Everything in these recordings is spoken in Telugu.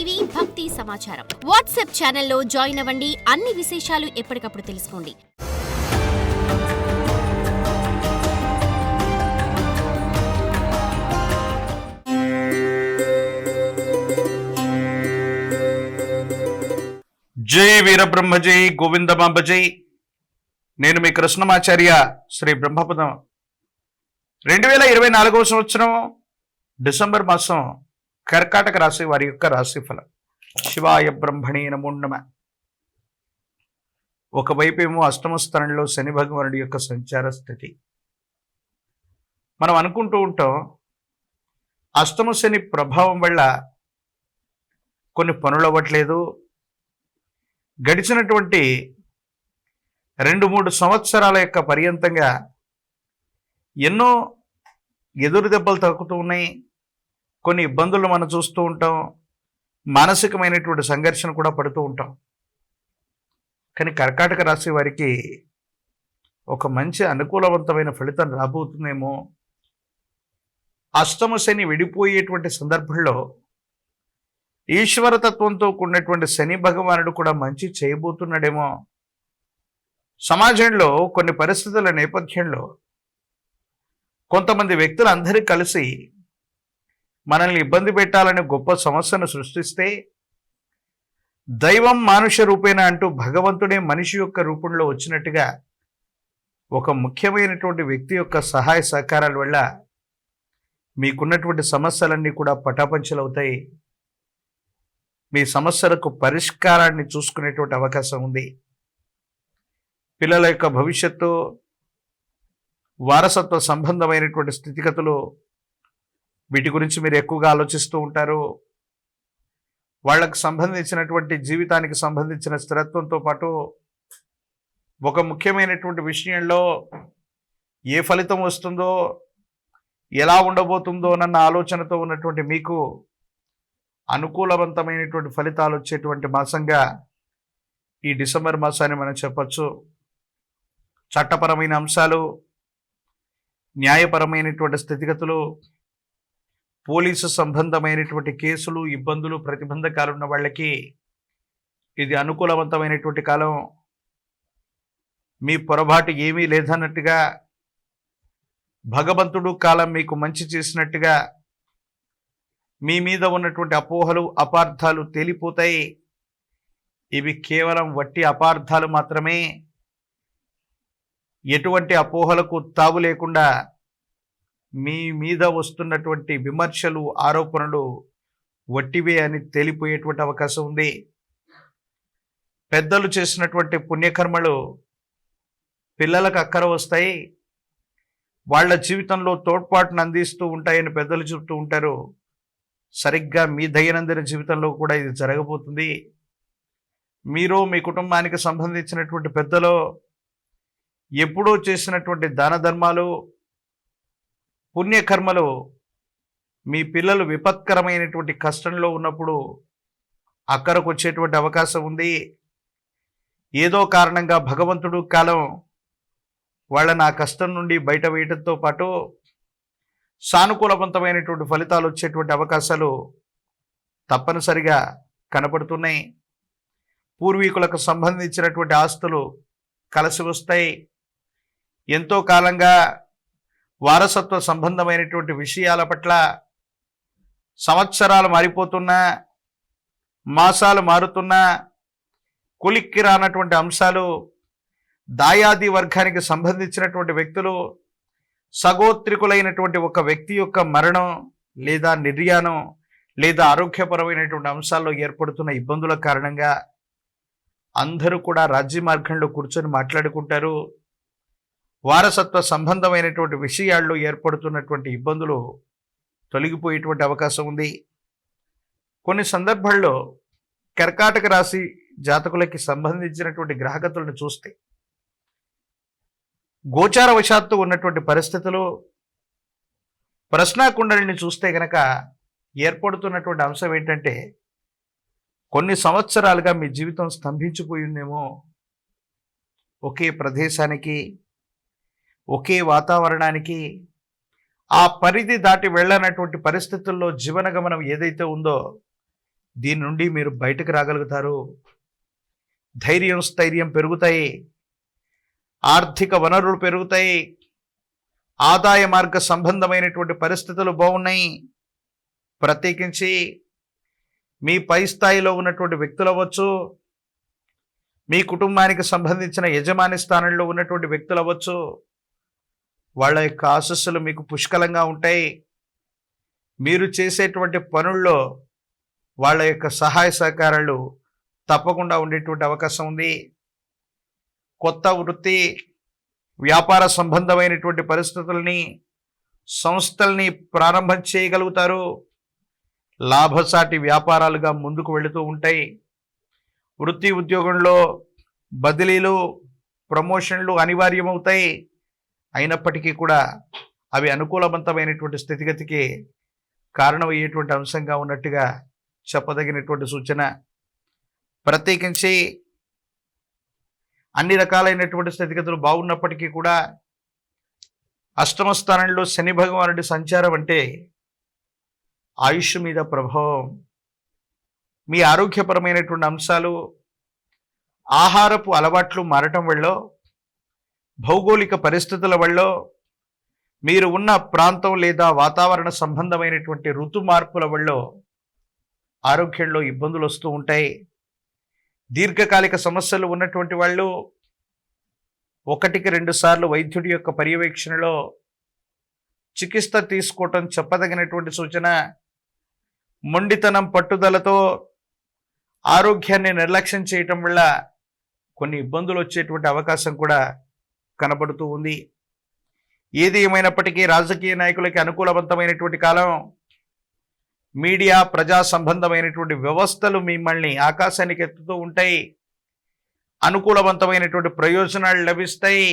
టీవీ భక్తి సమాచారం వాట్సాప్ ఛానల్లో జాయిన్ అవ్వండి. అన్ని విశేషాలు ఎప్పటికప్పుడు తెలుసుకోండి. జై వీరబ్రహ్మ జై గోవిందమాంబ జై. నేను మీ కృష్ణమాచార్య శ్రీ బ్రహ్మపదం. 2024 సంవత్సరం డిసెంబర్ మాసం కర్కాటక రాశి వారి యొక్క రాశిఫలం. శివాయ బ్రహ్మణే నమో నమః. ఒకవైపేమో అష్టమ స్థానంలో శని భగవానుడి యొక్క సంచార స్థితి. మనం అనుకుంటూ ఉంటాం అష్టమ శని ప్రభావం వల్ల కొన్ని పనులు అవ్వట్లేదు. గడిచినటువంటి 2-3 సంవత్సరాల యొక్క పర్యంతంగా ఎన్నో ఎదురు దెబ్బలు తగ్గుతూ ఉన్నాయి. కొన్ని ఇబ్బందులు మనం చూస్తూ ఉంటాం. మానసికమైనటువంటి సంఘర్షణ కూడా పడుతూ ఉంటాం. కానీ కర్కాటక రాశి వారికి ఒక మంచి అనుకూలవంతమైన ఫలితం రాబోతుందేమో. అష్టమ శని విడిపోయేటువంటి సందర్భంలో ఈశ్వరతత్వంతో కూడినటువంటి శని భగవానుడు కూడా మంచి చేయబోతున్నాడేమో. సమాజంలో కొన్ని పరిస్థితుల నేపథ్యంలో కొంతమంది వ్యక్తులు అందరూ కలిసి మనల్ని ఇబ్బంది పెట్టాలని గొప్ప సమస్యను సృష్టిస్తే దైవం మానుష రూపేణ అంటూ భగవంతుడే మనిషి యొక్క రూపంలో వచ్చినట్టుగా ఒక ముఖ్యమైనటువంటి వ్యక్తి యొక్క సహాయ సహకారాల వల్ల మీకున్నటువంటి సమస్యలన్నీ కూడా పటాపంచలవుతాయి. మీ సమస్యలకు పరిష్కారాన్ని చూసుకునేటువంటి అవకాశం ఉంది. పిల్లల యొక్క భవిష్యత్తు, వారసత్వ సంబంధమైనటువంటి స్థితిగతులు, వీటి గురించి మీరు ఎక్కువగా ఆలోచిస్తూ ఉంటారు. వాళ్ళకు సంబంధించినటువంటి జీవితానికి సంబంధించిన స్థిరత్వంతో పాటు ఒక ముఖ్యమైనటువంటి విషయంలో ఏ ఫలితం వస్తుందో, ఎలా ఉండబోతుందో అన్న ఆలోచనతో ఉన్నటువంటి మీకు అనుకూలవంతమైనటువంటి ఫలితాలు వచ్చేటువంటి మాసంగా ఈ డిసెంబర్ మాసాన్ని మనం చెప్పచ్చు. చట్టపరమైన అంశాలు, న్యాయపరమైనటువంటి స్థితిగతులు, పోలీసు సంబంధమైనటువంటి కేసులు, ఇబ్బందులు, ప్రతిబంధకాలు ఉన్న వాళ్ళకి ఇది అనుకూలవంతమైనటువంటి కాలం. మీ పొరపాటు ఏమీ లేదన్నట్టుగా భగవంతుడు కాలం మీకు మంచి చేసినట్టుగా మీ మీద ఉన్నటువంటి అపోహలు, అపార్థాలు తేలిపోతాయి. ఇవి కేవలం వట్టి అపార్థాలు మాత్రమే. ఎటువంటి అపోహలకు తావు లేకుండా మీ మీద వస్తున్నటువంటి విమర్శలు, ఆరోపణలు వట్టివే అని తేలిపోయేటువంటి అవకాశం ఉంది. పెద్దలు చేసినటువంటి పుణ్యకర్మలు పిల్లలకు అక్కర వస్తాయి. వాళ్ళ జీవితంలో తోడ్పాటును అందిస్తూ ఉంటాయని పెద్దలు చెప్తూ ఉంటారు. సరిగ్గా మీ దైనందిన జీవితంలో కూడా ఇది జరగబోతుంది. మీరు మీ కుటుంబానికి సంబంధించినటువంటి పెద్దలు ఎప్పుడో చేసినటువంటి దాన ధర్మాలు, పుణ్యకర్మలు మీ పిల్లలు విపత్కరమైనటువంటి కష్టంలో ఉన్నప్పుడు అక్కరకు వచ్చేటువంటి అవకాశం ఉంది. ఏదో కారణంగా భగవంతుడు కాలం వాళ్ళని ఆ కష్టం నుండి బయట వేయడంతో పాటు సానుకూలవంతమైనటువంటి ఫలితాలు వచ్చేటువంటి అవకాశాలు తప్పనిసరిగా కనపడుతున్నాయి. పూర్వీకులకు సంబంధించినటువంటి ఆస్తులు కలిసి వస్తాయి. ఎంతో కాలంగా వారసత్వ సంబంధమైనటువంటి విషయాల పట్ల సంవత్సరాలు మారిపోతున్నా, మాసాలు మారుతున్నా కొలిక్కి రానటువంటి అంశాలు, దాయాది వర్గానికి సంబంధించినటువంటి వ్యక్తులు, సగోత్రికులైనటువంటి ఒక వ్యక్తి యొక్క మరణం లేదా నిర్యాణం లేదా ఆరోగ్యపరమైనటువంటి అంశాల్లో ఏర్పడుతున్న ఇబ్బందుల కారణంగా అందరూ కూడా రాజ్య మార్గంలో కూర్చొని మాట్లాడుకుంటారు. వారసత్వ సంబంధమైనటువంటి విషయాల్లో ఏర్పడుతున్నటువంటి ఇబ్బందులు తొలగిపోయేటువంటి అవకాశం ఉంది. కొన్ని సందర్భాల్లో కర్కాటక రాశి జాతకులకి సంబంధించినటువంటి గ్రహగతులను చూస్తే గోచారవశాత్తు ఉన్నటువంటి పరిస్థితులు, ప్రశ్నాకుండలిని చూస్తే గనక ఏర్పడుతున్నటువంటి అంశం ఏంటంటే కొన్ని సంవత్సరాలుగా మీ జీవితం స్తంభించిపోయిందేమో. ఒకే ప్రదేశానికి, ఒకే వాతావరణానికి, ఆ పరిధి దాటి వెళ్ళనటువంటి పరిస్థితుల్లో జీవనగమనం ఏదైతే ఉందో దీని నుండి మీరు బయటకు రాగలుగుతారు. ధైర్యం స్థైర్యం పెరుగుతాయి, ఆర్థిక వనరులు పెరుగుతాయి, ఆదాయ మార్గ సంబంధమైనటువంటి పరిస్థితులు బాగున్నాయి. ప్రత్యేకించి మీ పై స్థాయిలో ఉన్నటువంటి వ్యక్తులు అవ్వచ్చు, మీ కుటుంబానికి సంబంధించిన యజమాని స్థానంలో ఉన్నటువంటి వ్యక్తులు అవ్వచ్చు, వాళ్ళ యొక్క ఆశస్సులు మీకు పుష్కలంగా ఉంటాయి. మీరు చేసేటువంటి పనుల్లో వాళ్ళ యొక్క సహాయ సహకారాలు తప్పకుండా ఉండేటువంటి అవకాశం ఉంది. కొత్త వృత్తి వ్యాపార సంబంధమైనటువంటి పరిస్థితుల్ని సంస్థల్ని ప్రారంభం చేయగలుగుతారు. లాభసాటి వ్యాపారాలుగా ముందుకు వెళుతూ ఉంటాయి. వృత్తి ఉద్యోగంలో బదిలీలు ప్రమోషన్లు అనివార్యమవుతాయి. అయినప్పటికీ కూడా అవి అనుకూలవంతమైనటువంటి స్థితిగతికి కారణమయ్యేటువంటి అంశంగా ఉన్నట్టుగా చెప్పదగినటువంటి సూచన. ప్రత్యేకించి అన్ని రకాలైనటువంటి స్థితిగతులు బాగున్నప్పటికీ కూడా అష్టమ స్థానంలో శని భగవానుడి సంచారం అంటే ఆయుష్ మీద ప్రభావం, మీ ఆరోగ్యపరమైనటువంటి అంశాలు, ఆహారపు అలవాట్లు మారటం వల్ల, భౌగోళిక పరిస్థితుల వల్ల, మీరు ఉన్న ప్రాంతం లేదా వాతావరణ సంబంధమైనటువంటి ఋతు మార్పుల వల్ల ఆరోగ్యంలో ఇబ్బందులు వస్తూ ఉంటాయి. దీర్ఘకాలిక సమస్యలు ఉన్నటువంటి వాళ్ళు 1-2 సార్లు వైద్యుడి యొక్క పర్యవేక్షణలో చికిత్స తీసుకోవటం చెప్పదగినటువంటి సూచన. మొండితనం పట్టుదలతో ఆరోగ్యాన్ని నిర్లక్ష్యం చేయటం వల్ల కొన్ని ఇబ్బందులు వచ్చేటువంటి అవకాశం కూడా కనబడుతూ ఉంది. ఏది ఏమైనప్పటికీ రాజకీయ నాయకులకి అనుకూలవంతమైనటువంటి కాలం. మీడియా ప్రజా సంబంధమైనటువంటి వ్యవస్థలు మిమ్మల్ని ఆకాశానికి ఎత్తుతూ ఉంటాయి. అనుకూలవంతమైనటువంటి ప్రయోజనాలు లభిస్తాయి.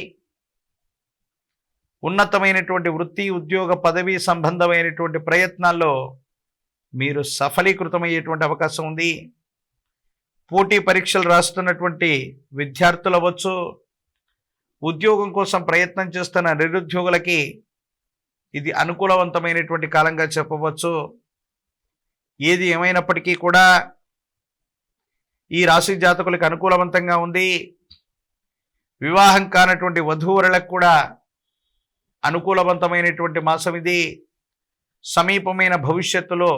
ఉన్నతమైనటువంటి వృత్తి ఉద్యోగ పదవి సంబంధమైనటువంటి ప్రయత్నాల్లో మీరు సఫలీకృతమయ్యేటువంటి అవకాశం ఉంది. పోటీ పరీక్షలు రాస్తున్నటువంటి విద్యార్థులు అవ్వచ్చు, ఉద్యోగం కోసం ప్రయత్నం చేస్తున్న నిరుద్యోగులకి ఇది అనుకూలవంతమైనటువంటి కాలంగా చెప్పవచ్చు. ఏది ఏమైనప్పటికీ కూడా ఈ రాశి జాతకులకు అనుకూలవంతంగా ఉంది. వివాహం కానటువంటి వధూవరులకు కూడా అనుకూలవంతమైనటువంటి మాసం ఇది. సమీపమైన భవిష్యత్తులో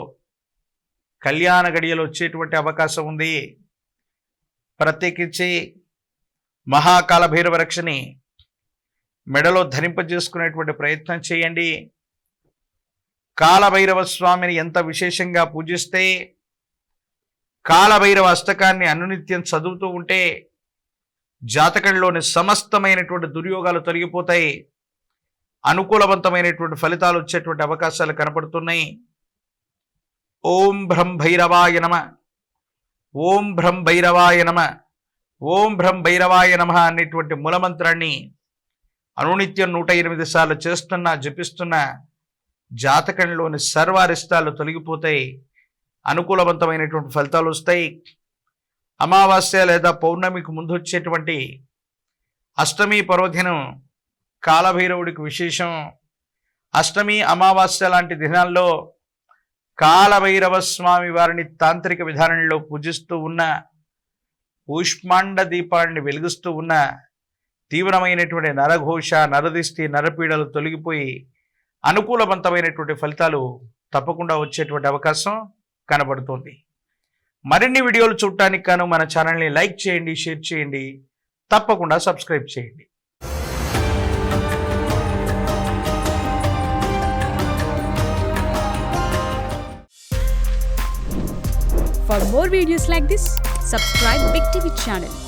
కళ్యాణ గడియలు వచ్చేటువంటి అవకాశం ఉంది. ప్రత్యేకించి మహాకాల భైరవ రక్షని మెడలో ధరింపజేసుకునేటువంటి ప్రయత్నం చేయండి. కాలభైరవ స్వామిని ఎంత విశేషంగా పూజిస్తే, కాలభైరవ అష్టకాన్ని అనునిత్యం చదువుతూ ఉంటే జాతకంలోని సమస్తమైనటువంటి దుర్యోగాలు తొలగిపోతాయి. అనుకూలవంతమైనటువంటి ఫలితాలు వచ్చేటువంటి అవకాశాలు కనపడుతున్నాయి. ఓం భ్రం భైరవాయ నమ, ఓం భ్రం భైరవాయ నమ, ఓం భ్రం భైరవాయ నమ అనేటువంటి మూలమంత్రాన్ని అనునిత్యం 108 సార్లు చేస్తున్నా జపిస్తున్నా జాతకంలోని సర్వారిష్టాలు తొలగిపోతాయి. అనుకూలవంతమైనటువంటి ఫలితాలు వస్తాయి. అమావాస్య లేదా పౌర్ణమికి ముందు వచ్చేటువంటి అష్టమి పర్వదినం కాలభైరవుడికి విశేషం. అష్టమి అమావాస్య లాంటి దినాల్లో కాలభైరవ స్వామి వారిని తాంత్రిక విధానంలో పూజిస్తూ ఉన్న, పుష్మాండ దీపాన్ని వెలిగిస్తూ ఉన్న తీవ్రమైనటువంటి నరఘోష, నరదిష్టి, నరపీడలు తొలగిపోయి అనుకూలవంతమైనటువంటి ఫలితాలు తప్పకుండా వచ్చేటువంటి అవకాశం కనబడుతోంది. మరిన్ని వీడియోలు చూడటానికి గాను మన ఛానల్ని లైక్ చేయండి, షేర్ చేయండి, తప్పకుండా సబ్స్క్రైబ్ చేయండి. For more videos like this, subscribe Big TV channel.